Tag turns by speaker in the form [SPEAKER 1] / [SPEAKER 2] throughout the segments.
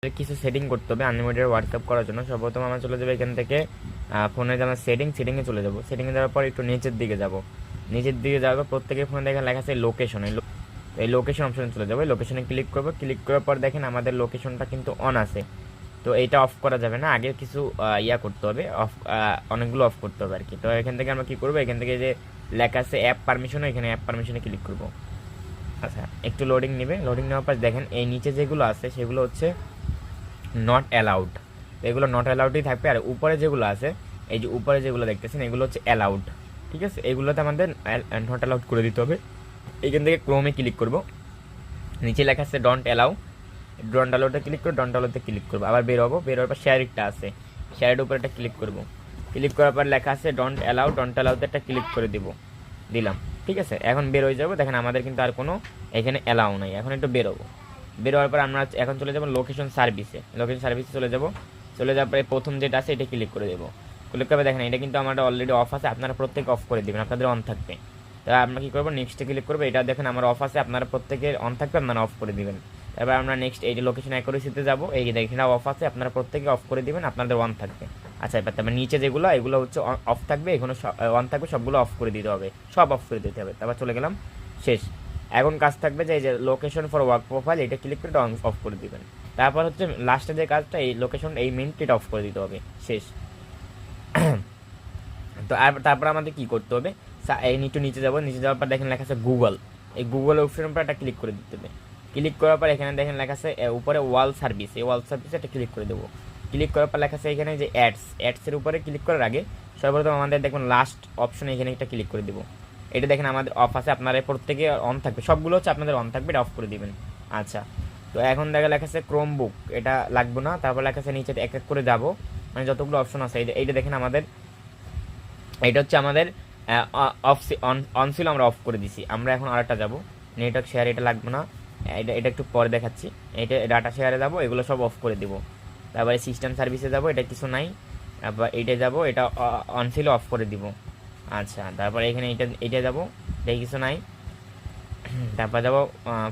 [SPEAKER 1] কিছু সেটিং করতে হবে আনলিমিটেড হোয়াটসঅ্যাপ করার জন্য। সর্বপ্রথম আমরা চলে যাবো এখান থেকে ফোনে যে আমার সেটিংয়ে চলে যাবো। সেটিংয়ে যাওয়ার পর একটু নিচের দিকে যাওয়ার পর প্রত্যেকের ফোনে দেখেন লেখা আছে লোকেশন। এই লোকেশন অপশনে চলে যাবো। লোকেশনে ক্লিক করবো। ক্লিক করার পর দেখেন আমাদের লোকেশনটা কিন্তু অন আছে। তো এইটা অফ করা যাবে না, আগে কিছু করতে হবে, অনেকগুলো অফ করতে হবে আর কি। তো এখান থেকে আমরা কী করবো, এখান থেকে যে লেখা আছে অ্যাপ পারমিশন, এখানে অ্যাপ পারমিশনে ক্লিক করবো। আচ্ছা, একটু লোডিং নেবে। লোডিং নেওয়ার পর দেখেন এই নিচে যেগুলো আছে সেগুলো হচ্ছে নট অ্যালাউড। তো এগুলো নট অ্যালাউডই থাকবে। আর উপরে যেগুলো আছে, এই যে উপরে যেগুলো দেখতেছেন এগুলো হচ্ছে অ্যালাউড। ঠিক আছে, এগুলোতে আমাদের নট অ্যালাউড করে দিতে হবে। এখান থেকে ক্রোমে ক্লিক করব, নিচে লেখা আছে ডন্ট অ্যালাউ। ডন্ট অ্যালাউতে ক্লিক করে ডন্ট অ্যালাউতে ক্লিক করবো। আবার বের হবো, বের হওয়ার পর শেয়ারটা আছে, শেয়ারের উপরে একটা ক্লিক করব। ক্লিক করার পর লেখা আছে ডন্ট অ্যালাউ, ডন্ট অ্যালাউতে একটা ক্লিক করে দিলাম। ঠিক আছে, এখন বের হয়ে যাবো। দেখেন আমাদের কিন্তু আর কোনো এখানে অ্যালাউ নাই। এখন একটু বেরোবো। বের হওয়ার পর আমরা এখন চলে যাবো লোকেশন সার্ভিসে চলে যাবো। চলে যাওয়ার পরে প্রথম যেটা আছে এটা ক্লিক করে দেবো। ক্লিক করে দেখেন এটা কিন্তু আমার অলরেডি অফ আছে। আপনারা প্রত্যেকে অফ করে দেবেন, আপনাদের অন থাকবে। তাহলে আমরা কী করবো, নেক্সটে ক্লিক করবো। এটা দেখেন আমার অফ আছে, আপনারা প্রত্যেকের অন থাকবে, আপনারা অফ করে দিবেন। তারপর আমরা নেক্সট এই যে লোকেশন অ্যাকুরেসিতে যাবো। এই যে দেখেন অফ আছে, আপনারা প্রত্যেকে অফ করে দিবেন, আপনাদের অন থাকবে। আচ্ছা, এবার তারপর নিচে যেগুলো এগুলো হচ্ছে অফ থাকবে, এগুলো অন থাকবে, সবগুলো অফ করে দিতে হবে, সব অফ করে দিতে হবে। তারপর চলে গেলাম, শেষ। এখন কাজ থাকবে যে এই যে লোকেশন ফর ওয়ার্ক প্রোফাইল, এটা ক্লিক করে অফ করে দিবেন। তারপর হচ্ছে লাস্টে যে কাজটা, এই লোকেশন এই মিনিট এটা অফ করে দিতে হবে, শেষ। তো তারপর আমাদের কি করতে হবে, এই একটু নিচে যাবো। নিচে যাওয়ার পর দেখেন লেখা আছে গুগল। এই গুগল অপশনের উপর একটা ক্লিক করে দিতে হবে। ক্লিক করার পর এখানে দেখেন লেখা আছে উপরে ওয়াল সার্ভিস, এই ওয়াল সার্ভিসে একটা ক্লিক করে দেবো। ক্লিক করার পর লেখা আছে এখানে যে অ্যাডসের উপরে ক্লিক করার আগে সর্বপ্রথম আমাদের দেখুন লাস্ট অপশনে এখানে একটা ক্লিক করে দেবো। এটা দেখেন আমাদের অফ আছে, আপনারা প্রত্যেকে অন থাকবে, সবগুলো হচ্ছে আপনাদের অন থাকবে, এটা অফ করে দিবেন। আচ্ছা, তো এখন দেখা লেখা আছে ক্রোম বুক, এটা লাগবে না। তারপর লেখা আছে নিচে এক এক করে যাবো, মানে যতগুলো অপশন আছে এইটা দেখেন আমাদের, এটা হচ্ছে আমাদের অফ অন ছিল, আমরা অফ করে দিছি। আমরা এখন আরেকটা যাবো, নেটওয়ার্ক শেয়ার, এটা লাগবে না, এটা একটু পরে দেখাচ্ছি। এটা ডাটা শেয়ারে যাবো, এগুলো সব অফ করে দিব। তারপরে সিস্টেম সার্ভিসে যাবো, এটা কিছু নাই। তারপর এইটা যাবো, এটা অন ছিল, অফ করে দিব। আচ্ছা, তারপরে এখানে এইটা যাবো, এটা কিছু নাই। তারপর যাবো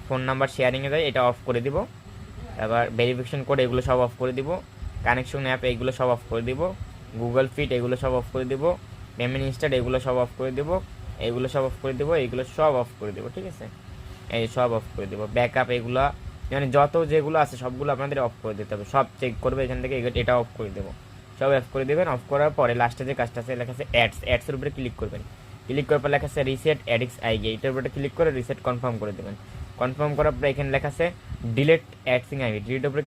[SPEAKER 1] ফোন নাম্বার শেয়ারিংয়ে যাই, এটা অফ করে দিব। তারপর ভেরিফিকেশন কোড, এগুলো সব অফ করে দিব। কানেকশন অ্যাপ, এগুলো সব অফ করে দিব। গুগল ফিট, এগুলো সব অফ করে দিব। পেমেন্ট ইনস্ট্যান্ট, এগুলো সব অফ করে দেবো। এগুলো সব অফ করে দেবো, এইগুলো সব অফ করে দেবো। ঠিক আছে, এই সব অফ করে দেবো। ব্যাকআপ, এগুলো মানে যত যেগুলো আছে সবগুলো আপনাদের অফ করে দিতে হবে, সব চেক করবে এখান থেকে, এটা অফ করে দেবো। সব অফ করে দেবেন। অফ করার পরে লাস্টে যে কাজটা আছে লেখা আছে অ্যাডসের উপরে ক্লিক করবেন। ক্লিক করার পর লেখা আছে রিসেট অ্যাডিক্স আইডি, এটার উপরে ক্লিক করে রিসেট কনফার্ম করে দেবেন। কনফার্ম করার পরে এখানে লেখা আছে ডিলেট অ্যাডসিং আইডি, ডিলেট উপরে